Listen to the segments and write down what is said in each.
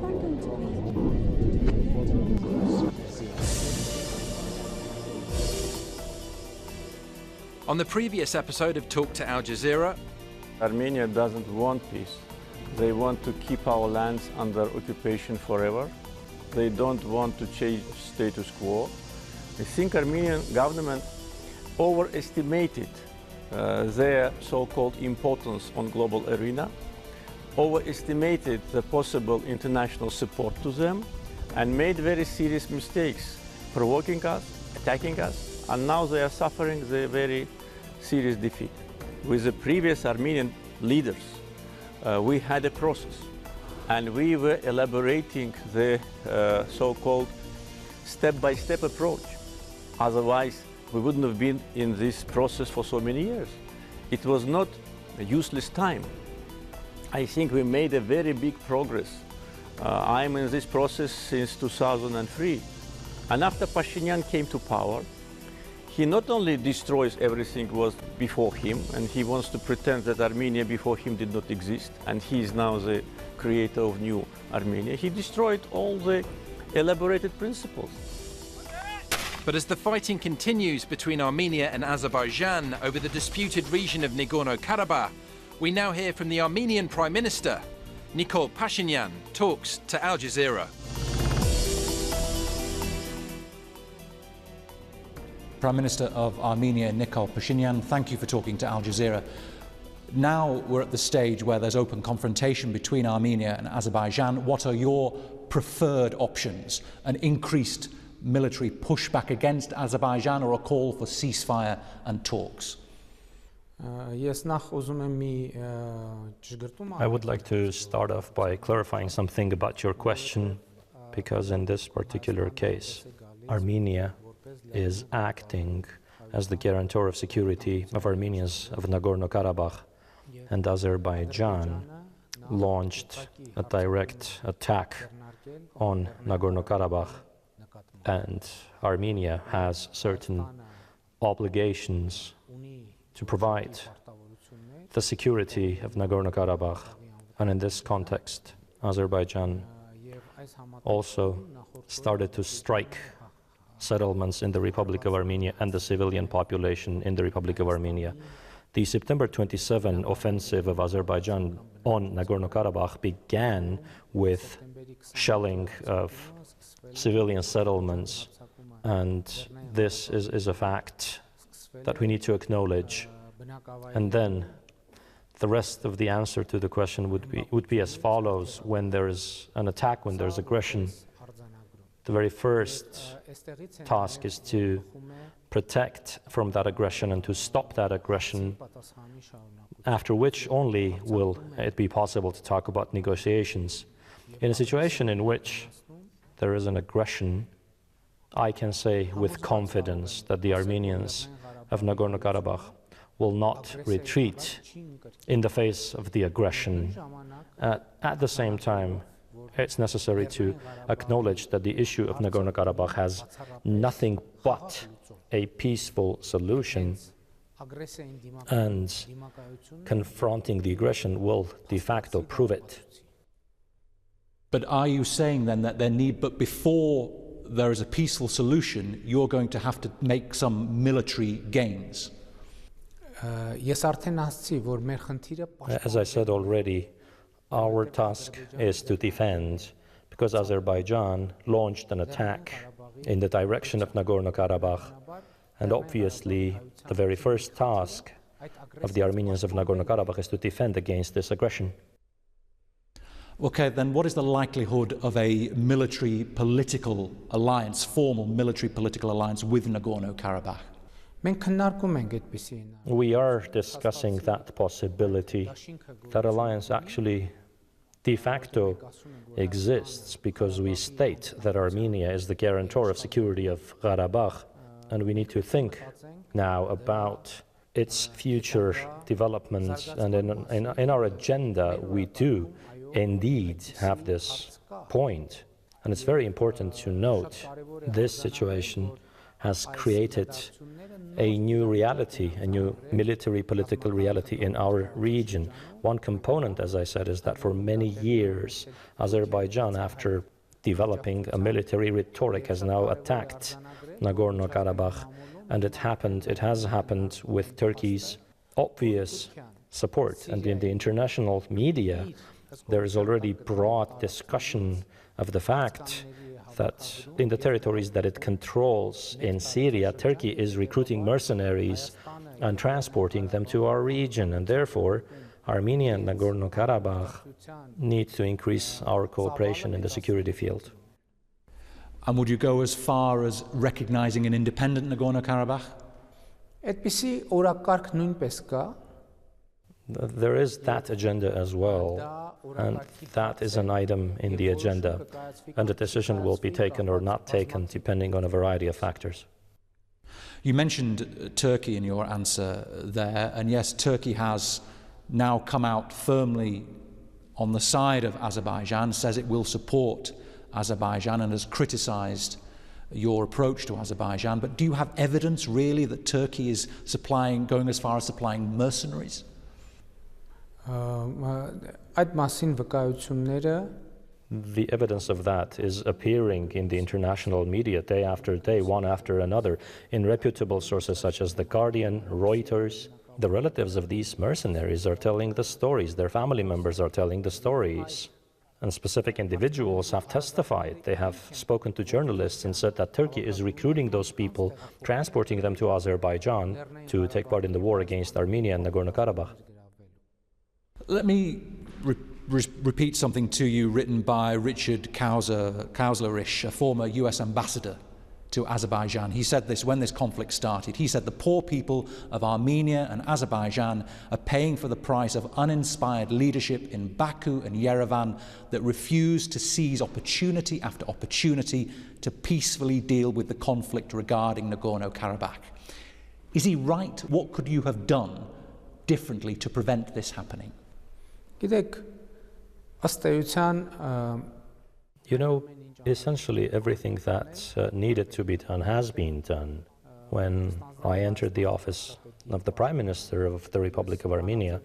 one going to be? On the previous episode of Talk to Al Jazeera, Armenia doesn't want peace. They want to keep our lands under occupation forever. They don't want to change status quo. I think Armenian government overestimated their so-called importance on global arena, overestimated the possible international support to them, and made very serious mistakes, provoking us, attacking us, and now they are suffering the very serious defeat. With the previous Armenian leaders, we had a process, and we were elaborating the so-called step-by-step approach. Otherwise, we wouldn't have been in this process for so many years. It was not a useless time. I think we made a very big progress. I'm in this process since 2003. And after Pashinyan came to power, he not only destroys everything was before him, and he wants to pretend that Armenia before him did not exist, and he is now the creator of new Armenia. He destroyed all the elaborated principles. but as the fighting continues between Armenia and Azerbaijan over the disputed region of Nagorno-Karabakh, we now hear from the Armenian Prime Minister. Nikol Pashinyan talks to Al Jazeera. Prime Minister of Armenia, Nikol Pashinyan, thank you for talking to Al Jazeera. Now we're at the stage where there's open confrontation between Armenia and Azerbaijan. What are your preferred options? An increased military pushback against Azerbaijan or a call for ceasefire and talks? I would like to start off by clarifying something about your question, because in this particular case, Armenia is acting as the guarantor of security of Armenians of Nagorno-Karabakh, and Azerbaijan launched a direct attack on Nagorno-Karabakh, and Armenia has certain obligations to provide the security of Nagorno-Karabakh, and in this context, Azerbaijan also started to strike settlements in the Republic of Armenia and the civilian population in the Republic of Armenia. The September 27 offensive of Azerbaijan on Nagorno-Karabakh began with shelling of civilian settlements, and this is a fact that we need to acknowledge. And then the rest of the answer to the question would be as follows. When there is an attack, when there's aggression, the very first task is to protect from that aggression and to stop that aggression, after which only will it be possible to talk about negotiations. In a situation in which there is an aggression, I can say with confidence that the Armenians of Nagorno-Karabakh will not retreat in the face of the aggression. At the same time, it's necessary to acknowledge that the issue of Nagorno-Karabakh has nothing but a peaceful solution, and confronting the aggression will de facto prove it. But are you saying then that but before there is a peaceful solution, you're going to have to make some military gains? As I said already, our task is to defend, because Azerbaijan launched an attack in the direction of Nagorno-Karabakh, and obviously the very first task of the Armenians of Nagorno-Karabakh is to defend against this aggression. Okay, then what is the likelihood of a military political alliance, formal military political alliance with Nagorno-Karabakh? We are discussing that possibility. That alliance actually de facto exists because we state that Armenia is the guarantor of security of Karabakh, and we need to think now about its future developments. And in our agenda, we do indeed have this point. And it's very important to note this situation has created a new reality, a new military political reality in our region. One component, as I said, is that for many years, Azerbaijan, after developing a military rhetoric, has now attacked Nagorno-Karabakh, and it has happened with Turkey's obvious support. And in the international media, there is already broad discussion of the fact that in the territories that it controls in Syria, Turkey is recruiting mercenaries and transporting them to our region, and therefore Armenia and Nagorno-Karabakh need to increase our cooperation in the security field. And would you go as far as recognizing an independent Nagorno-Karabakh? There is that agenda as well, and that is an item in the agenda, and a decision will be taken or not taken depending on a variety of factors. You mentioned Turkey in your answer there, and yes, Turkey has now come out firmly on the side of Azerbaijan, says it will support Azerbaijan and has criticized your approach to Azerbaijan. But do you have evidence really that Turkey is going as far as supplying mercenaries? The evidence of that is appearing in the international media day after day, one after another, in reputable sources such as The Guardian, Reuters. The relatives of these mercenaries are telling the stories, their family members are telling the stories, and specific individuals have testified. They have spoken to journalists and said that Turkey is recruiting those people, transporting them to Azerbaijan to take part in the war against Armenia and Nagorno-Karabakh. Let me repeat something to you written by Richard Kauslerich, a former US ambassador to Azerbaijan. He said this when this conflict started. He said the poor people of Armenia and Azerbaijan are paying for the price of uninspired leadership in Baku and Yerevan that refuse to seize opportunity after opportunity to peacefully deal with the conflict regarding Nagorno-Karabakh. Is he right? What could you have done differently to prevent this happening? You know, essentially everything that needed to be done has been done. When I entered the office of the Prime Minister of the Republic of Armenia,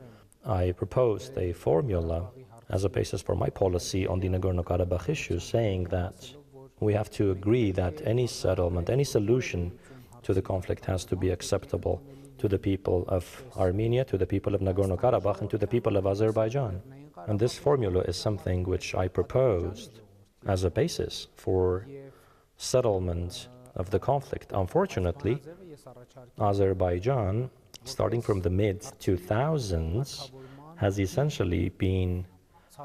I proposed a formula as a basis for my policy on the Nagorno-Karabakh issue, saying that we have to agree that any settlement, any solution to the conflict has to be acceptable to the people of Armenia, to the people of Nagorno-Karabakh, and to the people of Azerbaijan. And this formula is something which I proposed as a basis for settlement of the conflict. Unfortunately, Azerbaijan, starting from the mid-2000s, has essentially been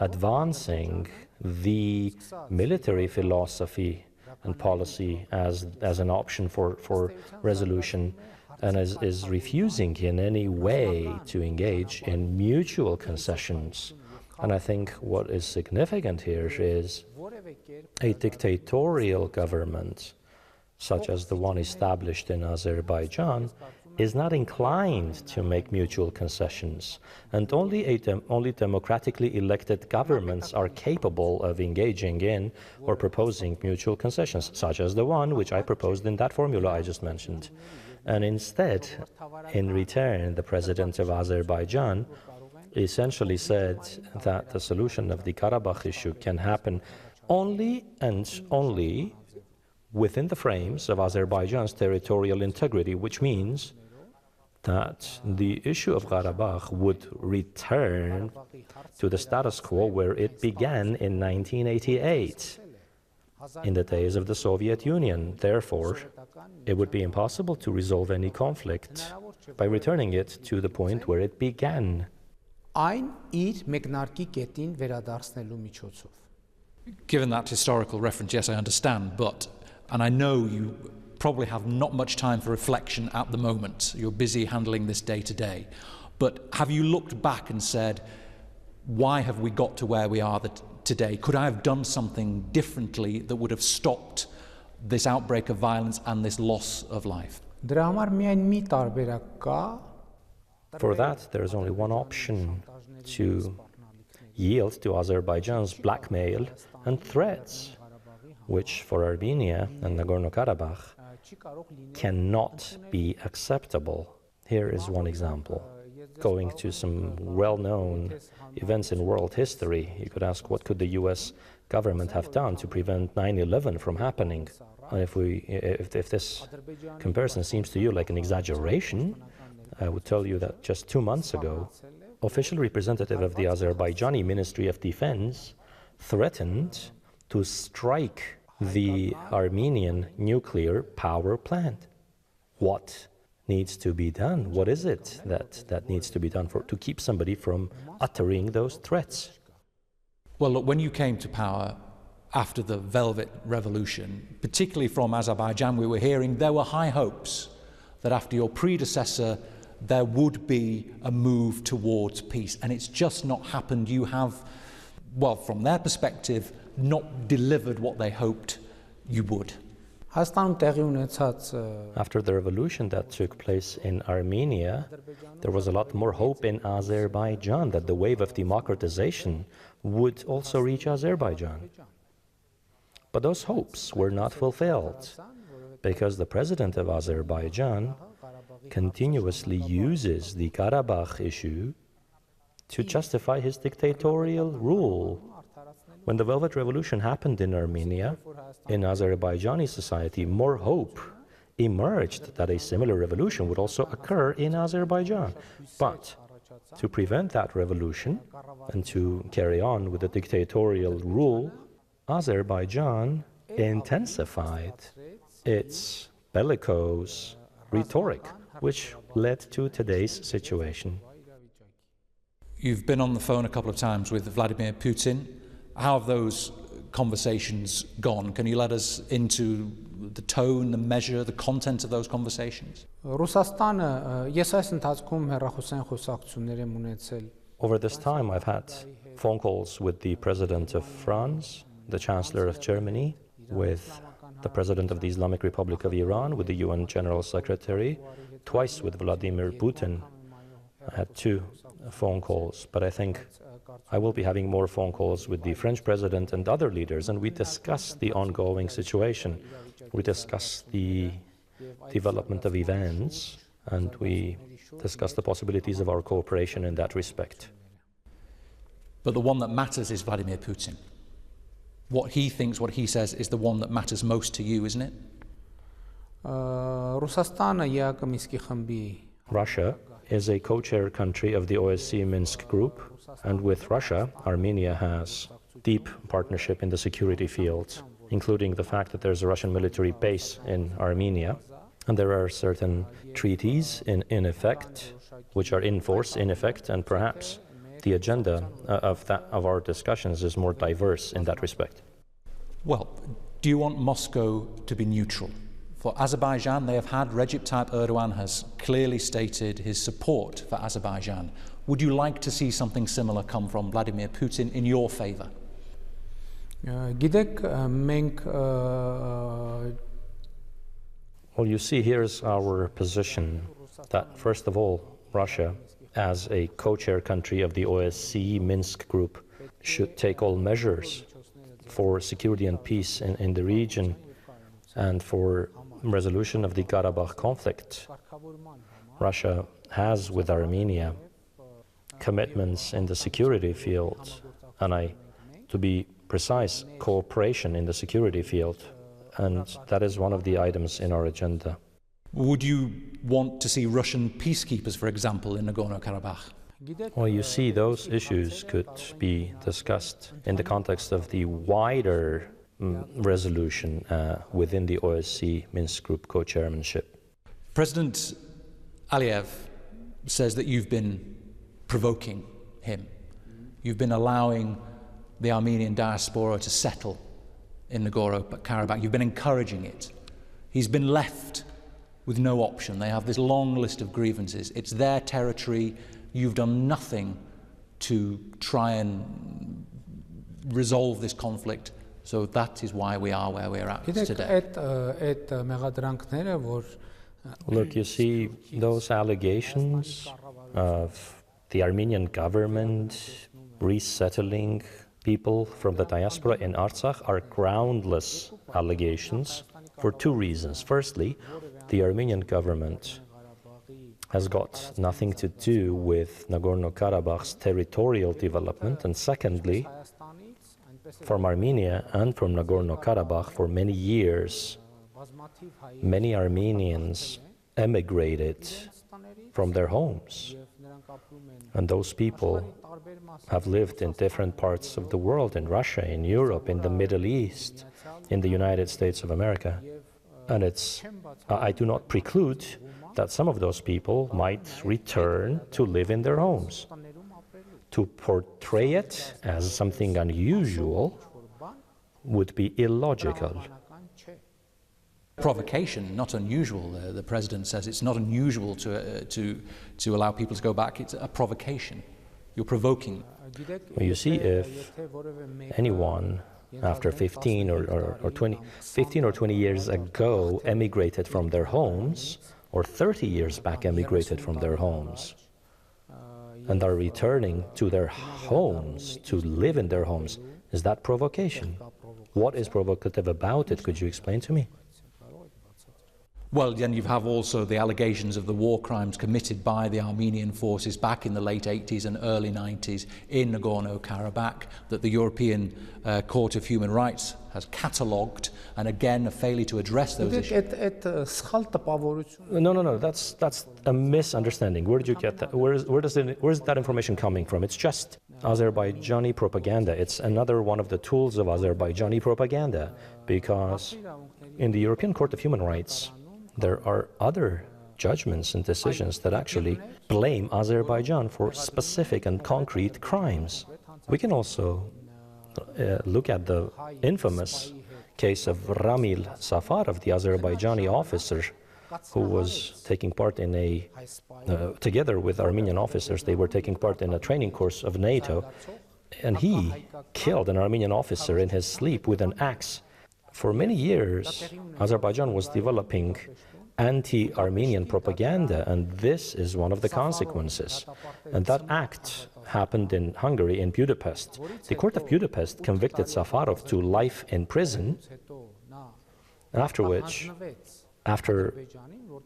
advancing the military philosophy and policy as an option for resolution, and is refusing in any way to engage in mutual concessions. And I think what is significant here is a dictatorial government, such as the one established in Azerbaijan, is not inclined to make mutual concessions, and only democratically elected governments are capable of engaging in or proposing mutual concessions, such as the one which I proposed in that formula I just mentioned. And instead, in return, the president of Azerbaijan essentially said that the solution of the Karabakh issue can happen only and only within the frames of Azerbaijan's territorial integrity, which means that the issue of Karabakh would return to the status quo where it began in 1988, in the days of the Soviet Union. Therefore, it would be impossible to resolve any conflict by returning it to the point where it began. Given that historical reference, yes, I understand, and I know you probably have not much time for reflection at the moment. You're busy handling this day to day. But have you looked back and said, why have we got to where we are today? Could I have done something differently that would have stopped this outbreak of violence and this loss of life? For that, there is only one option: to yield to Azerbaijan's blackmail and threats, which for Armenia and Nagorno-Karabakh cannot be acceptable. Here is one example. Going to some well-known events in world history, you could ask, what could the US government have done to prevent 9/11 from happening? And if this comparison seems to you like an exaggeration, I would tell you that just 2 months ago, official representative of the Azerbaijani Ministry of Defense threatened to strike the Armenian nuclear power plant. What needs to be done? What is it that needs to be done to keep somebody from uttering those threats? Well, look, when you came to power after the Velvet Revolution, particularly from Azerbaijan, we were hearing there were high hopes that after your predecessor there would be a move towards peace, and it's just not happened. You have, well, from their perspective, not delivered what they hoped you would. After the revolution that took place in Armenia, there was a lot more hope in Azerbaijan that the wave of democratization would also reach Azerbaijan. But those hopes were not fulfilled because the president of Azerbaijan continuously uses the Karabakh issue to justify his dictatorial rule. When the Velvet Revolution happened in Armenia, in Azerbaijani society, more hope emerged that a similar revolution would also occur in Azerbaijan. But to prevent that revolution and to carry on with the dictatorial rule, Azerbaijan intensified its bellicose rhetoric, which led to today's situation. You've been on the phone a couple of times with Vladimir Putin. How have those conversations gone? Can you let us into the tone, the measure, the content of those conversations? Over this time, I've had phone calls with the President of France, the Chancellor of Germany, with the President of the Islamic Republic of Iran, with the UN General Secretary, twice with Vladimir Putin. I had 2 phone calls, but I think I will be having more phone calls with the French President and other leaders, and we discuss the ongoing situation. We discuss the development of events, and we discuss the possibilities of our cooperation in that respect. But the one that matters is Vladimir Putin. What he thinks, what he says, is the one that matters most to you, isn't it? Russia is a co-chair country of the OSCE Minsk group, and with Russia, Armenia has deep partnership in the security field, including the fact that there's a Russian military base in Armenia, and there are certain treaties in effect, which are in force, in effect, and perhaps the agenda of our discussions is more diverse in that respect. Well, do you want Moscow to be neutral? For Azerbaijan, they have had Recep Tayyip Erdogan has clearly stated his support for Azerbaijan. Would you like to see something similar come from Vladimir Putin in your favor? Well, you see, here's our position that, first of all, Russia, as a co-chair country of the OSCE Minsk group, should take all measures for security and peace in the region and for resolution of the Karabakh conflict. Russia has with Armenia commitments in the security field, and to be precise, cooperation in the security field, and that is one of the items in our agenda. Would you want to see Russian peacekeepers, for example, in Nagorno-Karabakh? Well, you see, those issues could be discussed in the context of the wider resolution within the OSCE Minsk Group co-chairmanship. President Aliyev says that you've been provoking him. You've been allowing the Armenian diaspora to settle in Nagorno-Karabakh. You've been encouraging it. He's been left with no option. They have this long list of grievances. It's their territory. You've done nothing to try and resolve this conflict. So that is why we are where we're at today. Look, you see, those allegations of the Armenian government resettling people from the diaspora in Artsakh are groundless allegations for two reasons. Firstly, the Armenian government has got nothing to do with Nagorno-Karabakh's territorial development. And secondly, from Armenia and from Nagorno-Karabakh for many years, many Armenians emigrated from their homes. And those people have lived in different parts of the world, in Russia, in Europe, in the Middle East, in the United States of America. And I do not preclude that some of those people might return to live in their homes. To portray it as something unusual would be illogical. Provocation, not unusual. The president says it's not unusual to allow people to go back. It's a provocation. You're provoking. Well, you see, if anyone after 15 or 20 years ago emigrated from their homes, or 30 years back emigrated from their homes, and are returning to their homes to live in their homes, is that provocation? What is provocative about it? Could you explain to me? Well, then you have also the allegations of the war crimes committed by the Armenian forces back in the late 80s and early 90s in Nagorno-Karabakh that the European Court of Human Rights has catalogued, and again a failure to address those issues. No, that's a misunderstanding. Where did you get that? Where is that information coming from? It's just Azerbaijani propaganda. It's another one of the tools of Azerbaijani propaganda, because in the European Court of Human Rights, there are other judgments and decisions that actually blame Azerbaijan for specific and concrete crimes. We can also look at the infamous case of Ramil Safarov, the Azerbaijani officer who was taking part in together with Armenian officers, they were taking part in a training course of NATO, and he killed an Armenian officer in his sleep with an axe. For many years, Azerbaijan was developing anti-Armenian propaganda, and this is one of the consequences. And that act happened in Hungary, in Budapest. The court of Budapest convicted Safarov to life in prison, after which, after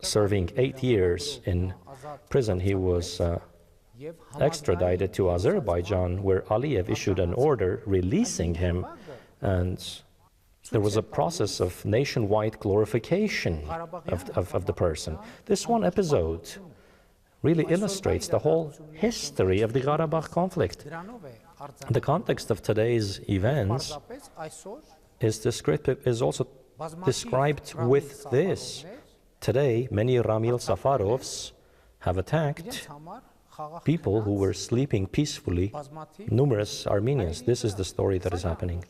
serving 8 years in prison, he was extradited to Azerbaijan, where Aliyev issued an order releasing him, and there was a process of nationwide glorification of the person. This one episode really illustrates the whole history of the Karabakh conflict. The context of today's events is also described with this. Today, many Ramil Safarovs have attacked people who were sleeping peacefully, numerous Armenians. This is the story that is happening.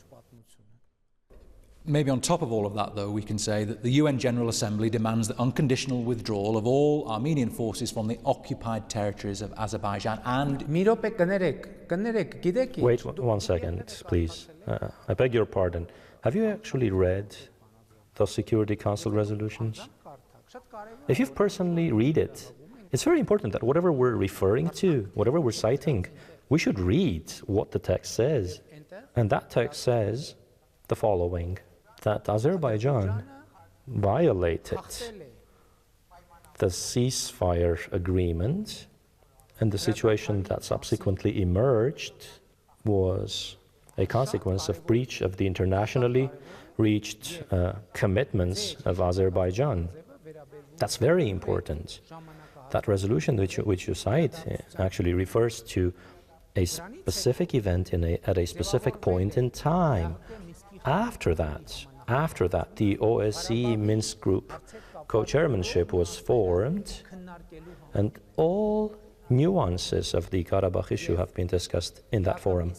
Maybe on top of all of that, though, we can say that the UN General Assembly demands the unconditional withdrawal of all Armenian forces from the occupied territories of Azerbaijan and... Wait 1 second, please. I beg your pardon. Have you actually read those Security Council resolutions? If you've personally read it, it's very important that whatever we're referring to, whatever we're citing, we should read what the text says. And that text says the following: that Azerbaijan violated the ceasefire agreement, and the situation that subsequently emerged was a consequence of breach of the internationally reached commitments of Azerbaijan. That's very important. That resolution which you cite actually refers to a specific event at a specific point in time. After that, the OSCE Minsk Group co-chairmanship was formed, and all nuances of the Karabakh issue have been discussed in that forum.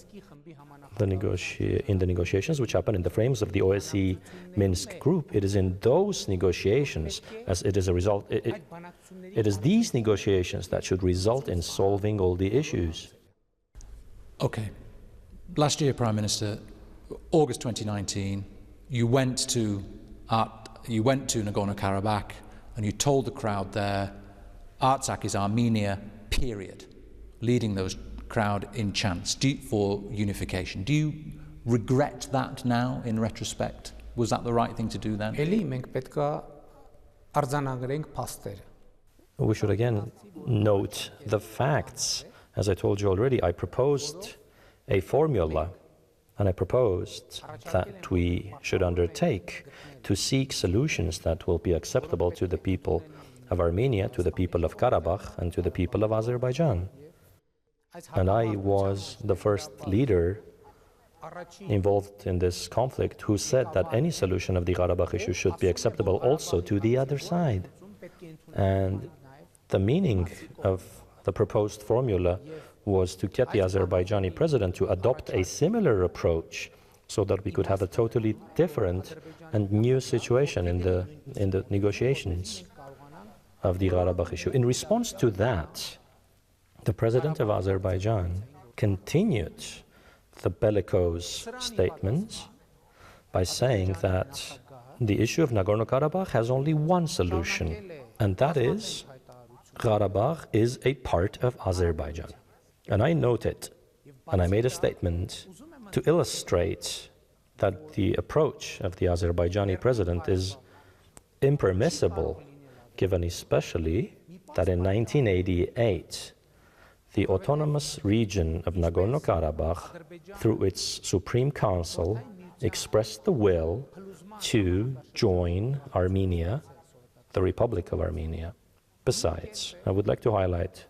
In the negotiations which happen in the frames of the OSCE Minsk Group, it is in those negotiations, as it is a result, it is these negotiations that should result in solving all the issues. Okay. Last year, Prime Minister, August 2019, you went to Nagorno-Karabakh and you told the crowd there, Artsakh is Armenia, period, leading those crowd in chants for unification. Do you regret that now in retrospect? Was that the right thing to do then? We should again note the facts. As I told you already, I proposed a formula, and I proposed that we should undertake to seek solutions that will be acceptable to the people of Armenia, to the people of Karabakh, and to the people of Azerbaijan. And I was the first leader involved in this conflict who said that any solution of the Karabakh issue should be acceptable also to the other side. And the meaning of the proposed formula was to get the Azerbaijani president to adopt a similar approach so that we could have a totally different and new situation in the negotiations of the Karabakh issue. In response to that, the president of Azerbaijan continued the bellicose statements by saying that the issue of Nagorno-Karabakh has only one solution, and that is Karabakh is a part of Azerbaijan. And I noted, and I made a statement to illustrate that the approach of the Azerbaijani president is impermissible, given especially that in 1988, the autonomous region of Nagorno-Karabakh, through its Supreme Council, expressed the will to join Armenia, the Republic of Armenia. Besides, I would like to highlight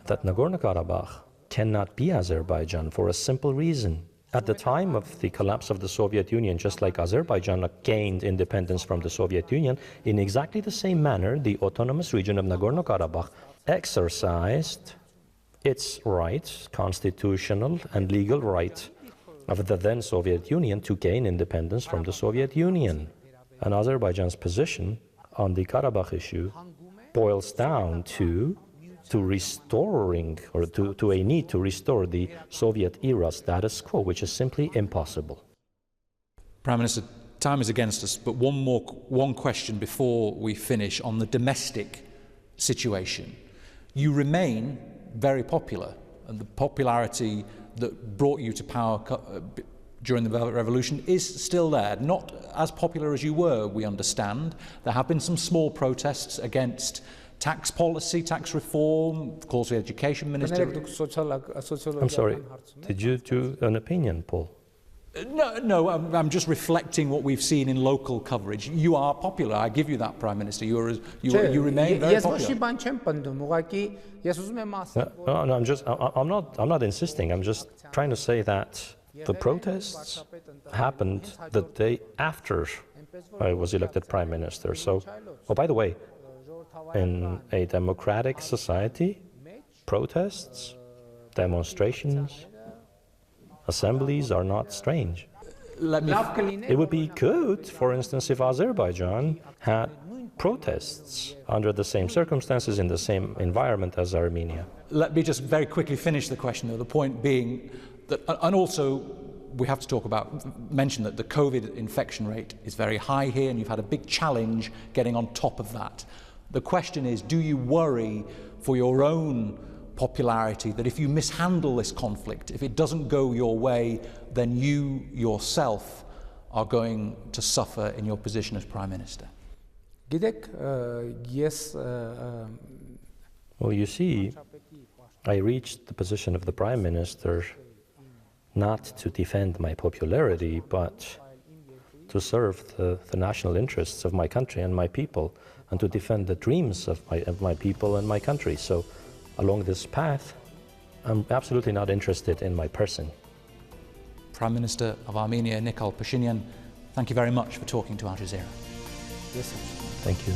that Nagorno-Karabakh cannot be Azerbaijan for a simple reason. At the time of the collapse of the Soviet Union, just like Azerbaijan gained independence from the Soviet Union, in exactly the same manner, the autonomous region of Nagorno-Karabakh exercised its right, constitutional and legal right, of the then Soviet Union to gain independence from the Soviet Union. And Azerbaijan's position on the Karabakh issue boils down to restoring, or to a need to restore the Soviet-era status quo, which is simply impossible. Prime Minister, time is against us, but one question before we finish on the domestic situation. You remain very popular, and the popularity that brought you to power during the revolution is still there. Not as popular as you were, we understand. There have been some small protests against tax policy, tax reform, calls for the education minister. I'm sorry, did you do an opinion poll? No, I'm just reflecting what we've seen in local coverage. You are popular, I give you that, Prime Minister. You remain very popular. No, I'm not insisting. I'm just trying to say that the protests happened the day after I was elected Prime Minister. So, oh, by the way, in a democratic society, protests, demonstrations, assemblies are not strange. It would be good, for instance, if Azerbaijan had protests under the same circumstances, in the same environment as Armenia. Let me just very quickly finish the question, though, the point being that, and also we have to mention that the COVID infection rate is very high here, and you've had a big challenge getting on top of that. The question is, do you worry for your own popularity that if you mishandle this conflict, if it doesn't go your way, then you yourself are going to suffer in your position as Prime Minister? Well, you see, I reached the position of the Prime Minister not to defend my popularity, but to serve the national interests of my country and my people, and to defend the dreams of my people and my country. So along this path, I'm absolutely not interested in my person. Prime Minister of Armenia, Nikol Pashinyan, thank you very much for talking to Al Jazeera. Thank you.